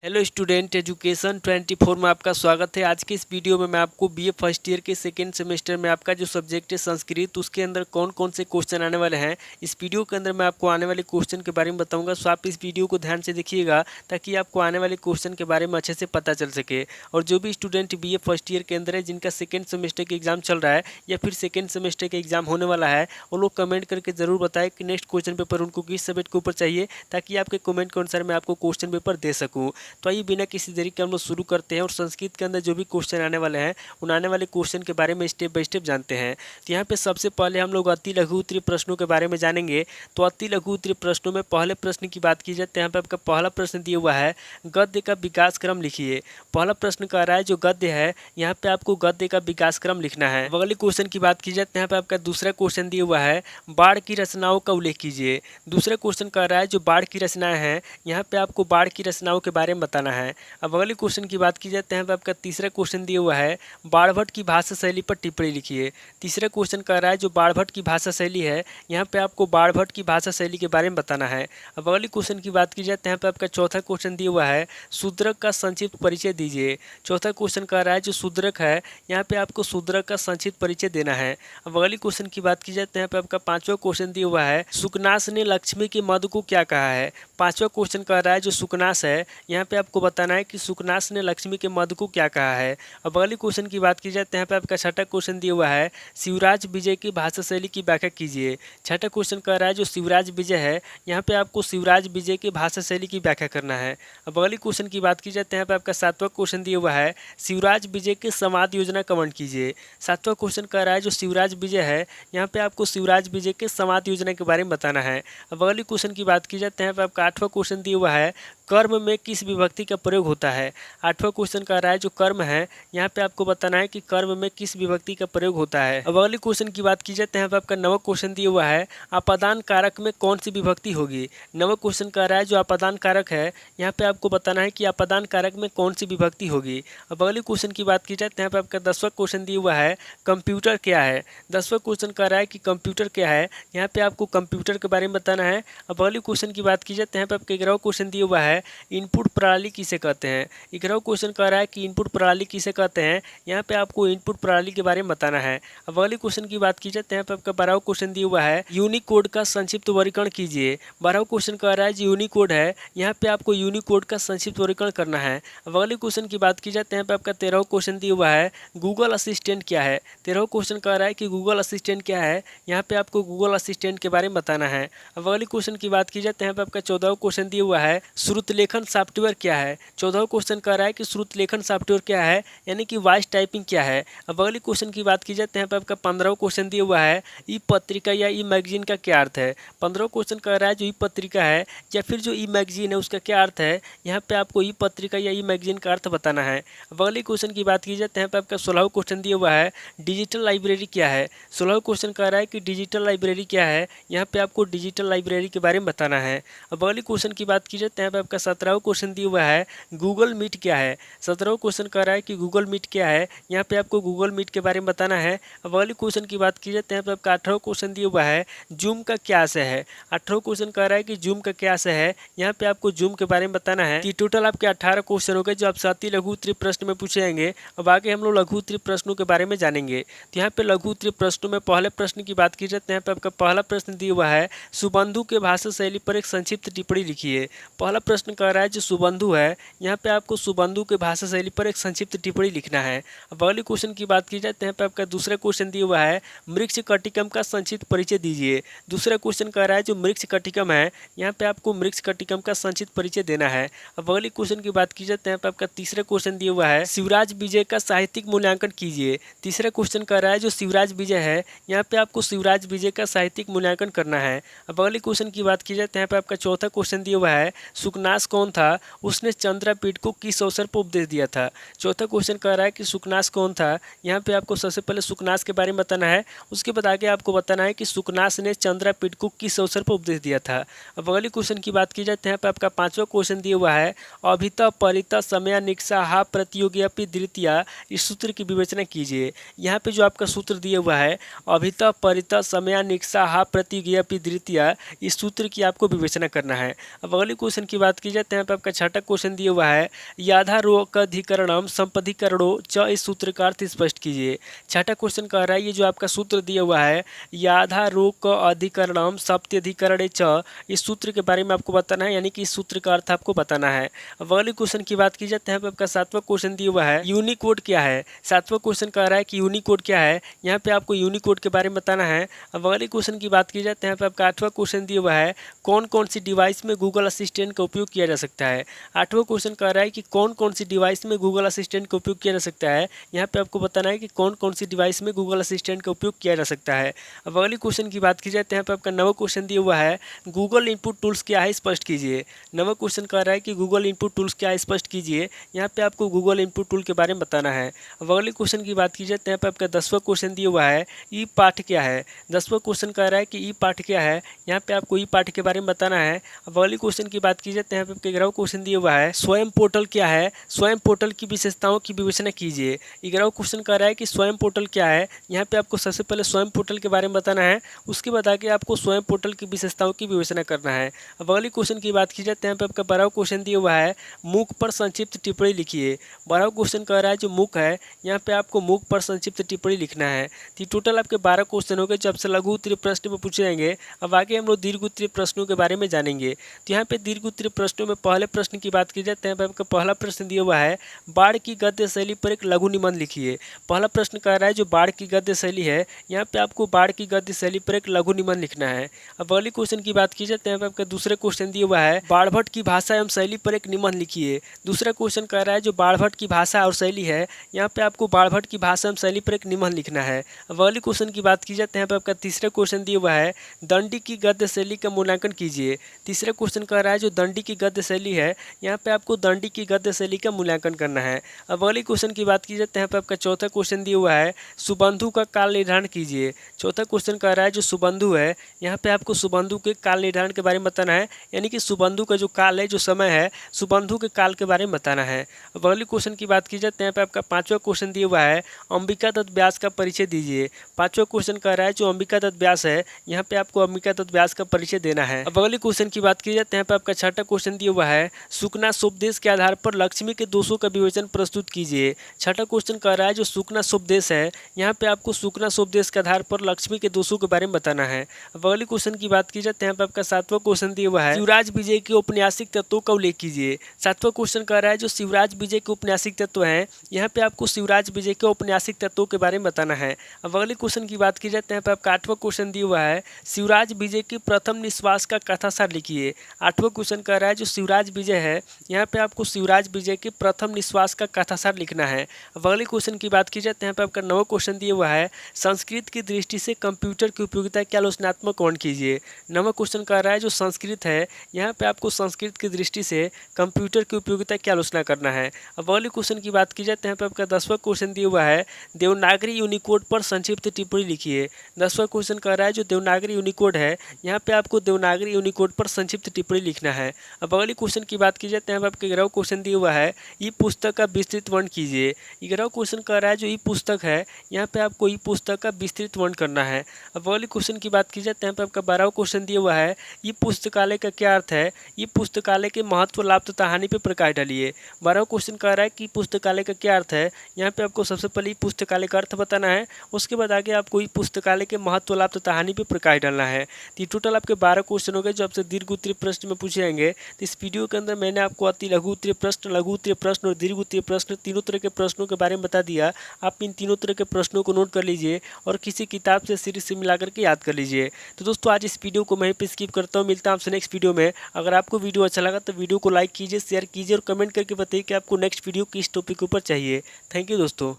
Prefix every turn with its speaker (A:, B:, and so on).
A: Hello student, education 24 में आपका स्वागत है। आज के इस वीडियो में मैं आपको बीए फर्स्ट ईयर के सेकेंड सेमेस्टर में आपका जो सब्जेक्ट है संस्कृत, उसके अंदर कौन कौन से क्वेश्चन आने वाले हैं, इस वीडियो के अंदर मैं आपको आने वाले क्वेश्चन के बारे में बताऊंगा। सो आप इस वीडियो को ध्यान से देखिएगा ताकि आपको आने वाले क्वेश्चन के बारे में अच्छे से पता चल सके। और जो भी स्टूडेंट बीए फर्स्ट ईयर के अंदर है, जिनका सेकेंड सेमेस्टर का एग्जाम चल रहा है या फिर सेकेंड सेमेस्टर का एग्जाम होने वाला है, वो लोग कमेंट करके ज़रूर बताएं कि नेक्स्ट क्वेश्चन पेपर उनको किस सब्जेक्ट के ऊपर चाहिए, ताकि आपके कमेंट के अनुसार मैं आपको क्वेश्चन पेपर दे सकूँ। तो आइए बिना किसी देरी के हम लोग शुरू करते हैं और संस्कृत के अंदर जो भी क्वेश्चन आने वाले हैं उन आने वाले क्वेश्चन के बारे में स्टेप बाय स्टेप जानते हैं। तो यहाँ पे सबसे पहले हम लोग अति लघु उत्तरीय प्रश्नों के बारे में जानेंगे। तो अति लघु उत्तरीय प्रश्नों में पहले प्रश्न की बात की जाए तो यहाँ पे आपका पहला प्रश्न दिया हुआ है, गद्य का विकास क्रम लिखिए। पहला प्रश्न कह रहा है जो गद्य है यहाँ पे आपको गद्य का विकास क्रम लिखना है। अगले क्वेश्चन की बात की जाए तो यहाँ पे आपका दूसरा क्वेश्चन दिया हुआ है, बाढ़ की रचनाओं का उल्लेख कीजिए। दूसरा क्वेश्चन कह रहा है जो बाढ़ की रचनाएं हैं यहाँ पे आपको बाढ़ की रचनाओं के बारे में बताना है। अब अगले क्वेश्चन की बात की जाए तो यहाँ पे आपका तीसरा क्वेश्चन दिया हुआ है, बाणभट्ट की भाषा शैली पर टिप्पणी लिखिए। तीसरा क्वेश्चन कह रहा है जो बाणभट्ट की भाषा शैली है यहाँ पे आपको बाणभट्ट की भाषा शैली के बारे में बताना है। अब अगले क्वेश्चन की बात की जाए तो यहाँ पे आपका चौथा क्वेश्चन दिया हुआ है, शूद्रक का संक्षिप्त परिचय दीजिए। चौथा क्वेश्चन कह रहा है जो शूद्रक है यहाँ पे आपको शूद्रक का संक्षिप्त परिचय देना है। अब अगले क्वेश्चन की बात की जाए तो यहाँ पे आपका पांचवा क्वेश्चन दिया हुआ है, सुकनास ने लक्ष्मी के मधु को क्या कहा है। पांचवा क्वेश्चन कह रहा है जो सुकनास है यहाँ पे आपको बताना है कि सुकनास ने लक्ष्मी के मधु को क्या कहा है। अब अगले क्वेश्चन की बात की जाए तो यहाँ पे आपका छठा क्वेश्चन दिया हुआ है, शिवराज विजय की भाषा शैली की व्याख्या कीजिए। छठा क्वेश्चन कह रहा है जो शिवराज विजय है यहाँ पे आपको शिवराज विजय की भाषा शैली की व्याख्या करना है। अब अगले क्वेश्चन की बात की जाए तो यहाँ पे आपका सातवां क्वेश्चन दिया हुआ है, शिवराज विजय के संवाद योजना का वर्णन कीजिए। सातवां क्वेश्चन कह रहा है जो शिवराज विजय है यहाँ पे आपको शिवराज विजय के संवाद योजना के बारे में बताना है। अब अगले क्वेश्चन की बात की जाए तो यहाँ पे आपका आठवां क्वेश्चन दिया हुआ है, कर्म में किस विभक्ति का प्रयोग होता है। आठवां क्वेश्चन कह रहा है जो कर्म है यहाँ पे आपको बताना है कि कर्म में किस विभक्ति का प्रयोग होता है। अब अगले क्वेश्चन की बात की जाए तो यहाँ पे आपका नवा क्वेश्चन दिया हुआ है, अपादान कारक में कौन सी विभक्ति होगी। नवा क्वेश्चन कह रहा है जो अपादान कारक है यहाँ पे आपको बताना है कि अपादान कारक में कौन सी विभक्ति होगी। अब अगले क्वेश्चन की बात की जाए तो यहाँ पे आपका 10वां क्वेश्चन दिया हुआ है, कंप्यूटर क्या है। 10वां क्वेश्चन कह रहा है कि कंप्यूटर क्या है यहाँ पे आपको कंप्यूटर के बारे में बताना है। अब अगले क्वेश्चन की बात की जाए तो यहाँ पे आपका 11वां क्वेश्चन दिया हुआ है, इनपुट प्रणाली किसे कहते हैं। 11वां क्वेश्चन कह रहा है कि इनपुट प्रणाली किसे कहते हैं यहाँ पे आपको इनपुट प्रणाली के बारे में बताना है। अब अगले क्वेश्चन की बात की जाए तो यहाँ पे आपका 12वां क्वेश्चन दिया हुआ है, यूनिकोड का संक्षिप्त वर्गीकरण कीजिए। 12वां क्वेश्चन कह रहा है जो यूनिकोड है यहाँ पे आपको यूनिकोड का संक्षिप्त वर्गीकरण करना है। अब अगले क्वेश्चन की बात की जाए तो यहाँ पे आपका 13वां क्वेश्चन दिया हुआ है, गूगल असिस्टेंट क्या है। 13वां क्वेश्चन कह रहा है कि गूगल असिस्टेंट क्या है यहाँ पे आपको गूगल असिस्टेंट के बारे में बताना है। अब अगले क्वेश्चन की बात की जाए तो यहाँ पे आपका 14वां क्वेश्चन दिया हुआ है, श्रुतलेखन सॉफ्टवेयर क्या है। 14वां क्वेश्चन कह रहा है कि श्रुतलेखन सॉफ्टवेयर क्या है यानी कि वॉइस टाइपिंग क्या है। अब अगले क्वेश्चन की बात की जाए तो यहाँ पे आपका 15वां क्वेश्चन दिया हुआ है, ई पत्रिका या ई मैगजीन का क्या अर्थ है। 15वां क्वेश्चन कह रहा है जो ई पत्रिका है या फिर जो ई मैगजीन है उसका क्या अर्थ है यहाँ पे आपको ई पत्रिका या ई मैगजीन का अर्थ बताना है। अब अगले क्वेश्चन की बात की जाए तो यहाँ पे आपका 16वां क्वेश्चन दिया हुआ है, डिजिटल लाइब्रेरी क्या है। 16वां क्वेश्चन कह रहा है कि डिजिटल लाइब्रेरी क्या है यहाँ पे आपको डिजिटल लाइब्रेरी के बारे में बताना है। अब अगले क्वेश्चन की बात की जाए तो यहाँ पे आपका 17वां क्वेश्चन दिया हुआ है, गूगल मीट क्या है। 17वां क्वेश्चन कह रहा है कि गूगल मीट क्या है यहाँ पे आपको गूगल मीट के बारे में बताना है। अब अगले क्वेश्चन की बात की जाए तो यहाँ पे आपका 18वां क्वेश्चन दिया हुआ है, जूम का क्या आशय है। 18वां क्वेश्चन कह रहा है कि जूम का क्या आशय है यहाँ पे आपको जूम के बारे में बताना है। ये टोटल आपके 18 क्वेश्चन हो गए जो आपसे अति लघु उत्तरीय प्रश्न में पूछे जाएंगे। अब आगे हम लोग लघु उत्तरीय प्रश्नों के बारे में जानेंगे। तो यहाँ पे लघु उत्तरीय प्रश्नों में पहले प्रश्न की बात की जाए तो यहाँ पे आपका पहला प्रश्न दिया हुआ है, सुबंधु के भाषा शैली पर एक संक्षिप्त टिप्पणी लिखिए। पहला प्रश्न कह रहा है जो सुबंधु है यहाँ पे आपको सुबंधु के भाषा शैली पर एक संक्षिप्त टिप्पणी लिखना है। अब अगले क्वेश्चन की बात की जाए तो यहाँ पे आपका दूसरा क्वेश्चन दिया हुआ है, मृक्ष कटिकम का संक्षिप्त परिचय दीजिए। दूसरा क्वेश्चन कह रहा है जो मृक्ष कटिकम है यहाँ पे आपको मृक्ष कटिकम का संक्षिप्त परिचय देना है। अब अगले क्वेश्चन की बात की जाए तो यहाँ पे आपका तीसरा क्वेश्चन दिया हुआ है, शिवराज विजय का साहित्यिक मूल्यांकन कीजिए। तीसरा क्वेश्चन कह रहा है जो शिवराज विजय है यहाँ पे आपको शिवराज विजय का साहित्यिक मूल्यांकन करना है। अब अगले क्वेश्चन की बात की जाए तो यहाँ पे आपका चौथा क्वेश्चन दिया हुआ है, सुकनास कौन था, उसने चंद्रपीठ को किस अवसर पर उपदेश दिया था। चौथा क्वेश्चन कह रहा है कि सुकनास कौन था यहाँ पे आपको सबसे पहले सुकनास के बारे में बताना है, उसके बाद आगे आपको बताना है कि सुकनास ने चंद्रपीठ को किस अवसर पर उपदेश दिया था। अब अगले क्वेश्चन की बात की जाए तो यहाँ पे आपका पांचवा क्वेश्चन दिया हुआ है, अभित परित समय निक्षा हा प्रतियोगी अपि द्वितीया, इस सूत्र की विवेचना कीजिए। यहाँ पे जो आपका सूत्र दिया हुआ है, अभित परित समय निक्षा हा प्रतियोगी अपि द्वितीया, इस सूत्र की आपको विवेचना करना है। अब अगले क्वेश्चन की बात की जाए तो यहाँ पे आपका छठा क्वेश्चन दिया हुआ है याधारोकधिकरणम संपधिकरणो च, इस सूत्र का अर्थ स्पष्ट कीजिए। छठा क्वेश्चन कह रहा है ये जो आपका सूत्र दिया हुआ है याधारोकधिकरणम सप्त्यधिकरणे च, इस सूत्र के बारे में आपको बताना है, यानी कि इस सूत्र का अर्थ आपको बताना है। अब अगले क्वेश्चन की बात की जाए तो यहाँ पे आपका सातवां क्वेश्चन दिया हुआ है यूनिकोड क्या है। सातवां क्वेश्चन कह रहा है कि यूनिकोड क्या है, यहाँ पे आपको यूनिकोड के बारे में बताना है। अब अगले क्वेश्चन की बात की जाए तो यहाँ पे आपका आठवां क्वेश्चन दिया हुआ है कौन कौन सी डिवाइस में गूगल असिस्टेंट का उपयोग किया जा सकता है। आठवां क्वेश्चन कह रहा है कि कौन कौन सी डिवाइस में गूगल असिस्टेंट का उपयोग किया जा सकता है। यहाँ पे आपको बताना है कि कौन कौन सी डिवाइस में गूगल असिस्टेंट का उपयोग किया जा सकता है। अब अगले क्वेश्चन की बात की जाए तो यहाँ पे आपका नवा क्वेश्चन दिया हुआ है गूगल इनपुट टूल्स क्या है स्पष्ट कीजिए। नवा क्वेश्चन कह रहा है कि गूगल इनपुट टूल्स क्या है स्पष्ट कीजिए। यहाँ पे आपको गूगल इनपुट टूल के बारे में बताना है। अब अगले क्वेश्चन की बात की जाए तो यहाँ पे आपका 10वां क्वेश्चन दिया हुआ है ई पाठ क्या है। 10वां क्वेश्चन कह रहा है कि ई पाठ क्या है, यहाँ पे आपको ई पाठ के बारे में बताना है। अब अगले क्वेश्चन की बात की जाए तो यहाँ पे आपका 11वां क्वेश्चन दिया हुआ है स्वयं पोर्टल क्या है, स्वयं पोर्टल की विशेषताओं की विवेचना कीजिए। 11वां क्वेश्चन कह रहा है कि स्वयं पोर्टल क्या है, यहाँ पे आपको सबसे पहले स्वयं पोर्टल के बारे में बताना है, उसके बाद आगे आपको स्वयं पोर्टल की विशेषताओं की विवेचना करना है। अब अगले क्वेश्चन की बात की जाए तो यहाँ पे आपका 12वां क्वेश्चन दिया हुआ है मूक पर संक्षिप्त टिप्पणी लिखिए। 12वां क्वेश्चन कह रहा है जो मूक है यहाँ पे आपको मूक पर संक्षिप्त टिप्पणी लिखना है। तो टोटल आपके 12 क्वेश्चन हो गए जो आपसे लघु उत्तरीय प्रश्न में पूछे जाएंगे। अब आगे हम लोग दीर्घ उत्तरीय प्रश्नों के बारे में जानेंगे। तो यहाँ पे दीर्घ उत्तरीय प्रश्नों में पहले प्रश्न की बात की जाए तो यहाँ पे आपका पहला प्रश्न दिया हुआ है बाढ़ की गद्य शैली पर एक लघु निबंध लिखिए। पहला प्रश्न कह रहा है जो बाढ़ की गद्य शैली है, यहाँ पे आपको बाढ़ की गद्य शैली पर एक लघु निबंध लिखना है। अब अगले क्वेश्चन की बात की जाए तो यहाँ पे आपका दूसरे क्वेश्चन दिया हुआ है बाढ़भट्ट की भाषा एवं शैली पर एक निबंध लिखिए। दूसरा क्वेश्चन कह रहा है जो बाढ़भट्ट की भाषा और शैली है, यहाँ पे आपको बाढ़भट्ट की भाषा एवं शैली पर एक निबंध लिखना है। अब अगले क्वेश्चन की बात की जाए तो यहाँ पे आपका तीसरा क्वेश्चन दिया हुआ है दंडी की गद्य शैली का मूल्यांकन कीजिए। तीसरा क्वेश्चन कह रहा है जो दंडी की गद्य शैली है, यहाँ पे आपको दंडी की गद्य शैली का मूल्यांकन करना है। अब अगले क्वेश्चन की बात की जाए तो यहाँ पे आपका चौथा क्वेश्चन दिया हुआ है सुबंधु का काल निर्धारण कीजिए। चौथा क्वेश्चन कह रहा है जो सुबंधु है, यहाँ पे आपको सुबंधु के काल निर्धारण के बारे में बताना है, यानी कि सुबंधु का जो काल है, जो समय है, सुबंधु के काल के बारे में बताना है। अब अगले क्वेश्चन की बात की जाए तो यहाँ पे आपका पांचवा क्वेश्चन दिया हुआ है अंबिका दत्त व्यास का परिचय दीजिए। पांचवा क्वेश्चन कह रहा है जो अंबिका दत्त व्यास है, यहाँ पे आपको अंबिका दत्त व्यास का परिचय देना है। अब अगले क्वेश्चन की बात की जाए तो यहाँ पे आपका छठा क्वेश्चन दिया हुआ है सुकना शोपदेश के आधार पर लक्ष्मी के दोषों का विवेचन प्रस्तुत कीजिए। छठा क्वेश्चन कह रहा है जो सुकना शोपदेश है, यहाँ पे आपको सुकना शोपदेश के आधार पर लक्ष्मी के दोषों के बारे में बताना है। अब अगले क्वेश्चन की बात की जाए तो यहाँ पे आपका सातवां क्वेश्चन दिया हुआ है शिवराज विजय के औपन्यासिक तत्वों का उल्लेख कीजिए। सातवां क्वेश्चन कह रहा है जो शिवराज विजय के औपन्यासिक तत्व हैं, यहाँ पे आपको शिवराज विजय के औपन्यासिक तत्वों के बारे में बताना है। अब अगले क्वेश्चन की बात की जाए तो यहाँ पे आपका आठवां क्वेश्चन दिया हुआ है शिवराज विजय के प्रथम निश्वास का कथासार लिखिए। आठवां क्वेश्चन कह रहा है जो शिवराज विजय है, यहाँ पे आपको शिवराज विजय के प्रथम निश्वास का कथासार लिखना है। अब अगले क्वेश्चन की बात की जाए तो यहाँ पे आपका नवा क्वेश्चन दिया हुआ है संस्कृत की दृष्टि से कंप्यूटर की उपयोगिता के आलोचनात्मक वर्णन कीजिए। नवा क्वेश्चन कह रहा है जो संस्कृत है, यहाँ पे आपको संस्कृत की दृष्टि से कंप्यूटर की उपयोगिता की आलोचना करना है। अब अगले क्वेश्चन की बात की जाए तो यहाँ पे आपका 10वां क्वेश्चन दिया हुआ है देवनागरी यूनिकोड पर संक्षिप्त टिप्पणी लिखिए। 10वां क्वेश्चन कह रहा है जो देवनागरी यूनिकोड है, यहाँ पे आपको देवनागरी यूनिकोड पर संक्षिप्त टिप्पणी लिखना है। अब अगले क्वेश्चन की बात की जाए तो यहाँ पे आपके 11वां क्वेश्चन दिया हुआ है ई पुस्तक का विस्तृत वर्णन कीजिए। 11वां क्वेश्चन कह रहा है जो ई पुस्तक है, यहाँ पे आपको ई पुस्तक का विस्तृत वर्णन करना है। अब अगले क्वेश्चन की बात की जाए तो यहाँ पे आपका 12वां क्वेश्चन दिया हुआ है ई पुस्तकालय का क्या अर्थ है, ये पुस्तकालय के महत्व, लाभ तथा हानि पे प्रकाश डालिए। 12वां क्वेश्चन कह रहा है कि पुस्तकालय का क्या अर्थ है, यहाँ पे आपको सबसे पहले पुस्तकालय का अर्थ बताना है, उसके बाद आगे आपको पुस्तकालय के महत्व, लाभ तथा हानि पे प्रकाश डालना है। तो टोटल आपके 12 क्वेश्चन हो गए जो आपसे दीर्घ उत्तरीय प्रश्न में पूछे जाएंगे। तो इस वीडियो के अंदर मैंने आपको अति लघु उत्तरीय प्रश्न, लघु उत्तरीय प्रश्न और दीर्घ उत्तरीय प्रश्न, तीनों तरह के प्रश्नों के बारे में बता दिया। आप इन तीनों तरह के प्रश्नों को नोट कर लीजिए और किसी किताब से, सीरीज से मिला करके याद कर लीजिए। तो दोस्तों आज इस वीडियो को मैं पे स्किप करता हूँ, मिलता हूँ आपसे नेक्स्ट वीडियो में। अगर आपको वीडियो अच्छा लगा तो वीडियो को लाइक कीजिए, शेयर कीजिए और कमेंट करके बताइए कि आपको नेक्स्ट वीडियो किस टॉपिक के ऊपर चाहिए। थैंक यू दोस्तों।